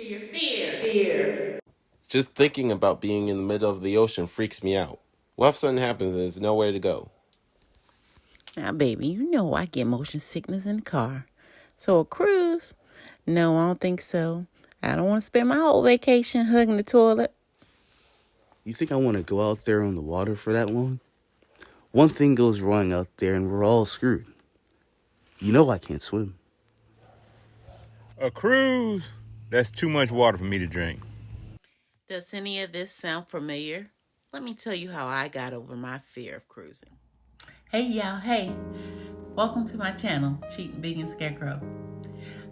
Fear. Just thinking about being in the middle of the ocean freaks me out. What if something happens and there's nowhere to go? Now, baby, you know I get motion sickness in the car. So a cruise? No, I don't think so. I don't want to spend my whole vacation hugging the toilet. You think I want to go out there on the water for that long? One thing goes wrong out there and we're all screwed. You know I can't swim. A cruise? That's too much water for me to drink. Does any of this sound familiar? Let me tell you how I got over my fear of cruising. Hey y'all, hey. Welcome to my channel, Cheating Big and Scarecrow.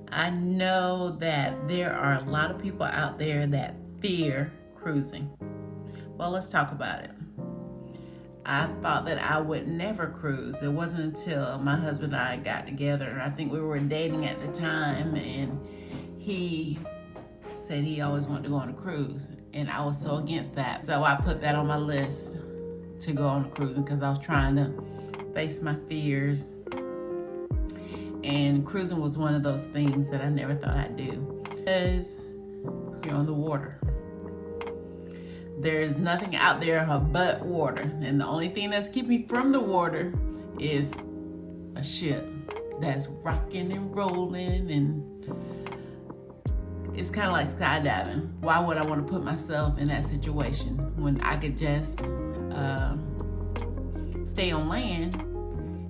I know that there are a lot of people out there that fear cruising. Well, let's talk about it. I thought that I would never cruise. It wasn't until my husband and I got together. I think we were dating at the time, and he said he always wanted to go on a cruise, and I was so against that. So I put that on my list to go on a cruise because I was trying to face my fears. And cruising was one of those things that I never thought I'd do because you're on the water. There's nothing out there but water. And the only thing that's keeping me from the water is a ship that's rocking and rolling, and it's kind of like skydiving. Why would I want to put myself in that situation when I could just stay on land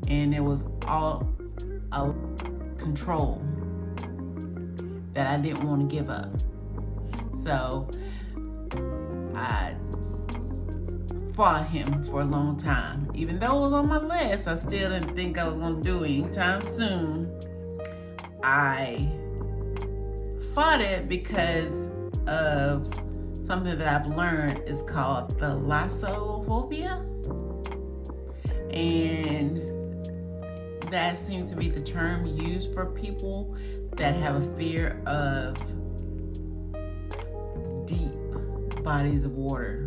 and it was all a control that I didn't want to give up. So I fought him for a long time. Even though it was on my list, I still didn't think I was going to do it anytime soon. I fought it because of something that I've learned is called the thalassophobia. And that seems to be the term used for people that have a fear of deep bodies of water,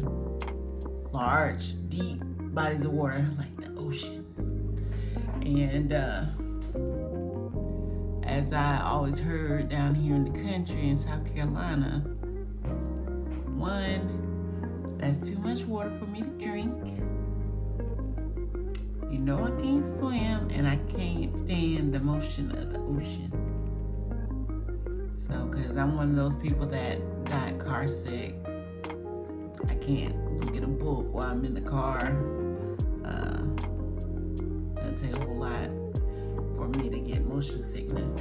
large, deep bodies of water like the ocean. And as I always heard down here in the country in South Carolina, one, that's too much water for me to drink. You know I can't swim, and I can't stand the motion of the ocean. So, because I'm one of those people that got car sick. I can't look at a book while I'm in the car. That'll take a whole lot for me to get motion sickness.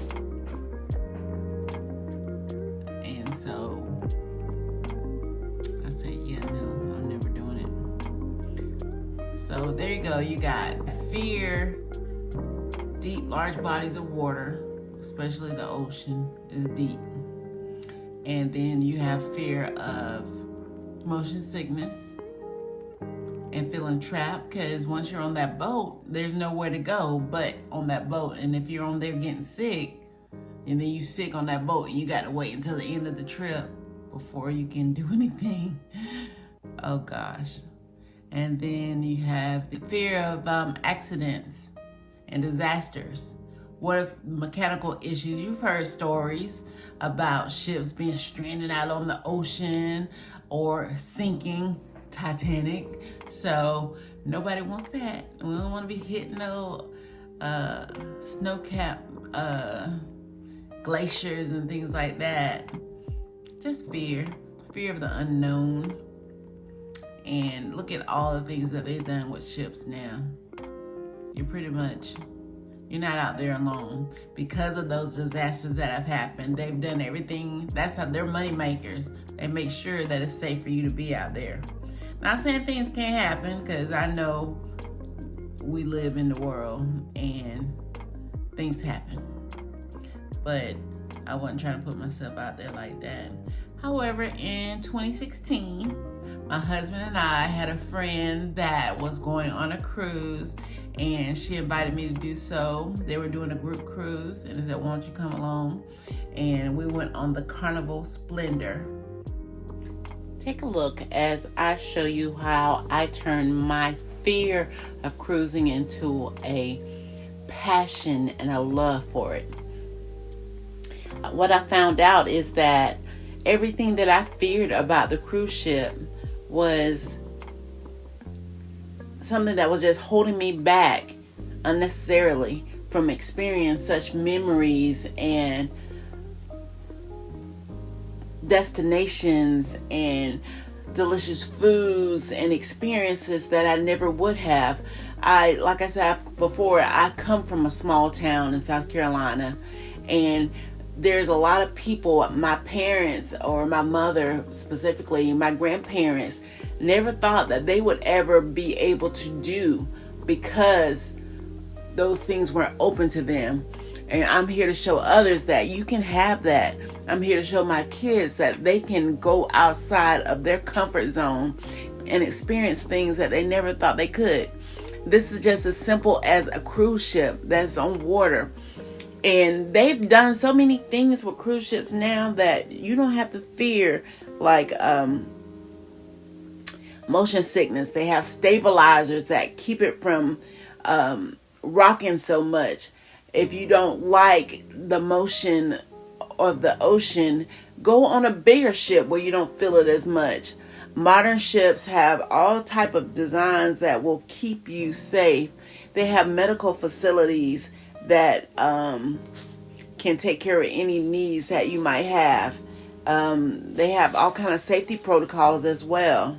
And so I said, yeah, no, I'm never doing it. So there you go. You got fear, deep, large bodies of water, especially the ocean is deep. And then you have fear of motion sickness and feeling trapped, because once you're on that boat, there's nowhere to go but on that boat. And if you're on there getting sick, and then you sick on that boat, you got to wait until the end of the trip before you can do anything. Oh gosh. And then you have the fear of accidents and disasters. What if mechanical issues? You've heard stories about ships being stranded out on the ocean or sinking, Titanic. So nobody wants that. We don't want to be hitting no snow-capped glaciers and things like that. Just fear of the unknown. And look at all the things that they've done with ships now. You're not out there alone. Because of those disasters that have happened, they've done everything. That's how they're money makers. They make sure that it's safe for you to be out there. Not saying things can't happen, because I know we live in the world and things happen. But I wasn't trying to put myself out there like that. However, in 2016, my husband and I had a friend that was going on a cruise, and she invited me to do so. They were doing a group cruise, and I said, why don't you come along? And we went on the Carnival Splendor. Take a look as I show you how I turned my fear of cruising into a passion and a love for it. What I found out is that everything that I feared about the cruise ship was something that was just holding me back unnecessarily from experiencing such memories and destinations and delicious foods and experiences that I never would have. Like I said before, I come from a small town in South Carolina, and there's a lot of people, my parents or my mother specifically, my grandparents, never thought that they would ever be able to do, because those things weren't open to them. And I'm here to show others that you can have that. I'm here to show my kids that they can go outside of their comfort zone and experience things that they never thought they could. This is just as simple as a cruise ship that's on water. And they've done so many things with cruise ships now that you don't have to fear, like motion sickness. They have stabilizers that keep it from rocking so much. If you don't like the motion of the ocean, go on a bigger ship where you don't feel it as much. Modern ships have all type of designs that will keep you safe. They have medical facilities that can take care of any needs that you might have. They have all kind of safety protocols as well.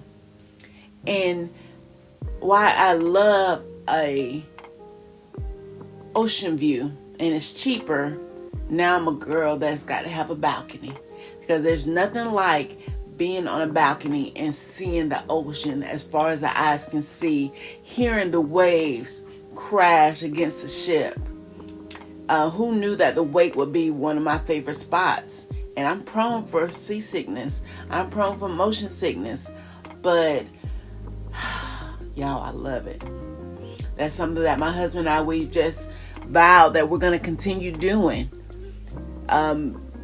And why I love a ocean view, and it's cheaper. Now I'm a girl that's got to have a balcony, because there's nothing like being on a balcony and seeing the ocean as far as the eyes can see, hearing the waves crash against the ship. Who knew that the wake would be one of my favorite spots? And I'm prone for seasickness. I'm prone for motion sickness. But y'all, I love it. That's something that my husband and I, we've just vowed that we're going to continue doing.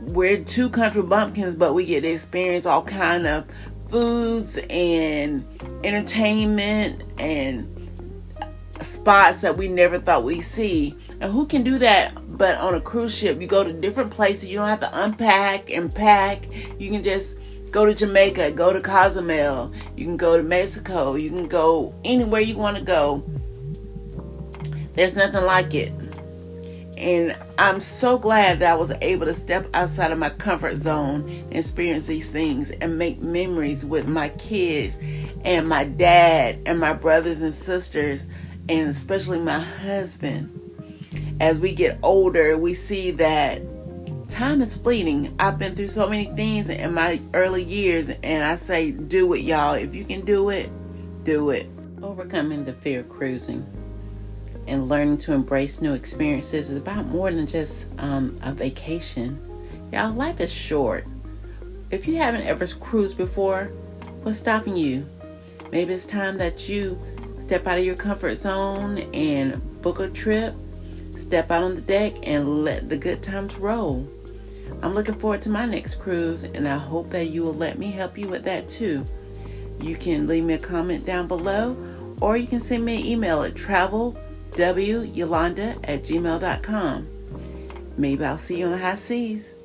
We're two country bumpkins, but we get to experience all kind of foods and entertainment and spots that we never thought we'd see. And who can do that but on a cruise ship? You go to different places. You don't have to unpack and pack. You can just go to Jamaica, go to Cozumel. You can go to Mexico. You can go anywhere you want to go. There's nothing like it. And I'm so glad that I was able to step outside of my comfort zone and experience these things and make memories with my kids and my dad and my brothers and sisters, and especially my husband. As we get older, we see that time is fleeting. I've been through so many things in my early years, and I say, do it, y'all. If you can do it, do it. Overcoming the fear of cruising and learning to embrace new experiences is about more than just a vacation. Y'all, life is short. If you haven't ever cruised before, what's stopping you? Maybe it's time that you step out of your comfort zone and book a trip, step out on the deck and let the good times roll. I'm looking forward to my next cruise, and I hope that you will let me help you with that too. You can leave me a comment down below, or you can send me an email at travelwyolanda@gmail.com. Maybe I'll see you on the high seas.